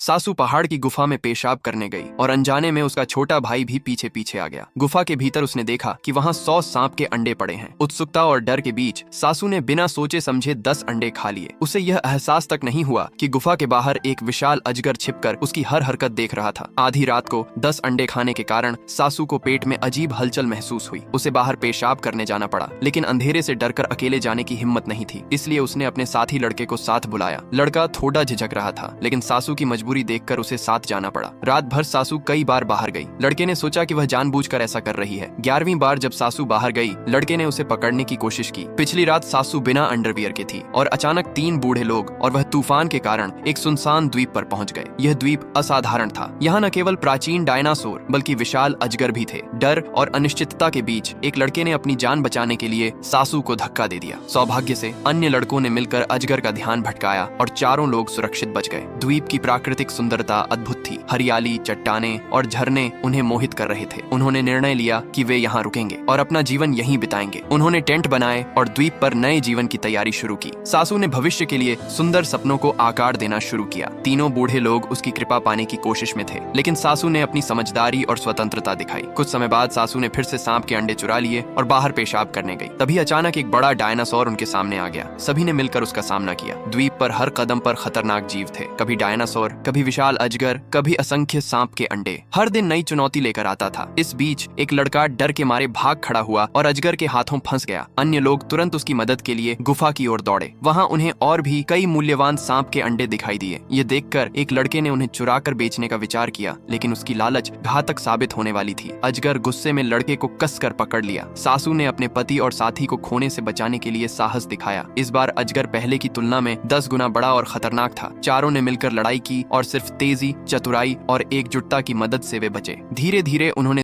सासू पहाड़ की गुफा में पेशाब करने गई और अनजाने में उसका छोटा भाई भी पीछे पीछे आ गया। गुफा के भीतर उसने देखा कि वहाँ 100 सांप के अंडे पड़े हैं। उत्सुकता और डर के बीच सासू ने बिना सोचे समझे 10 अंडे खा लिए। उसे यह एहसास तक नहीं हुआ कि गुफा के बाहर एक विशाल अजगर छिपकर उसकी हर हरकत देख रहा था। आधी रात को 10 अंडे खाने के कारण सासू को पेट में अजीब हलचल महसूस हुई। उसे बाहर पेशाब करने जाना पड़ा, लेकिन अंधेरे से डरकर अकेले जाने की हिम्मत नहीं थी। इसलिए उसने अपने साथी लड़के को साथ बुलाया। लड़का थोड़ा झिझक रहा था, लेकिन सासू की मजबूरी देखकर उसे साथ जाना पड़ा। रात भर सासू कई बार बाहर गई। लड़के ने सोचा कि वह जानबूझकर ऐसा कर रही है। 11वीं बार जब सासू बाहर गई, लड़के ने उसे पकड़ने की कोशिश की। पिछली रात सासू बिना अंडरवियर के थी और अचानक 3 बूढ़े लोग और वह तूफान के कारण एक सुनसान द्वीप पर पहुंच गए। यह द्वीप असाधारण था। यहाँ न केवल प्राचीन डायनासोर बल्कि विशाल अजगर भी थे। डर और अनिश्चितता के बीच एक लड़के ने अपनी जान बचाने के लिए सासू को धक्का दे दिया। सौभाग्य से अन्य लड़कों ने मिलकर अजगर का ध्यान भटकाया और चारों लोग सुरक्षित बच गए। द्वीप की प्राकृतिक सुंदरता अद्भुत थी। हरियाली, चट्टाने और झरने उन्हें मोहित कर रहे थे। उन्होंने निर्णय लिया कि वे यहाँ रुकेंगे और अपना जीवन यहीं बिताएंगे। उन्होंने टेंट बनाए और द्वीप पर नए जीवन की तैयारी शुरू की। सासू ने भविष्य के लिए सुंदर सपनों को आकार देना शुरू किया। तीनों बूढ़े लोग उसकी कृपा पाने की कोशिश में थे, लेकिन सासू ने अपनी समझदारी और स्वतंत्रता दिखाई। कुछ समय बाद सासू ने फिर से सांप के अंडे चुरा लिए और बाहर पेशाब करने गई। तभी अचानक एक बड़ा डायनासोर उनके सामने आ गया। सभी ने मिलकर उसका सामना किया। द्वीप पर हर कदम पर खतरनाक जीव थे। कभी डायनासोर, कभी विशाल अजगर, कभी असंख्य सांप के अंडे। हर दिन नई चुनौती लेकर आता था। इस बीच एक लड़का डर के मारे भाग खड़ा हुआ और अजगर के हाथों फंस गया। अन्य लोग तुरंत उसकी मदद के लिए गुफा की ओर दौड़े। वहाँ उन्हें और भी कई मूल्यवान सांप के अंडे दिखाई दिए। ये देखकर एक लड़के ने उन्हें चुरा कर बेचने का विचार किया, लेकिन उसकी लालच घातक साबित होने वाली थी। अजगर गुस्से में लड़के को कसकर पकड़ लिया। सासू ने अपने पति और साथी को खोने से बचाने के लिए साहस दिखाया। इस बार अजगर पहले की तुलना में 10 गुना बड़ा और खतरनाक था। चारों ने मिलकर लड़ाई की और सिर्फ तेजी, चतुराई और एकजुटता की मदद से वे बचे। धीरे धीरे उन्होंने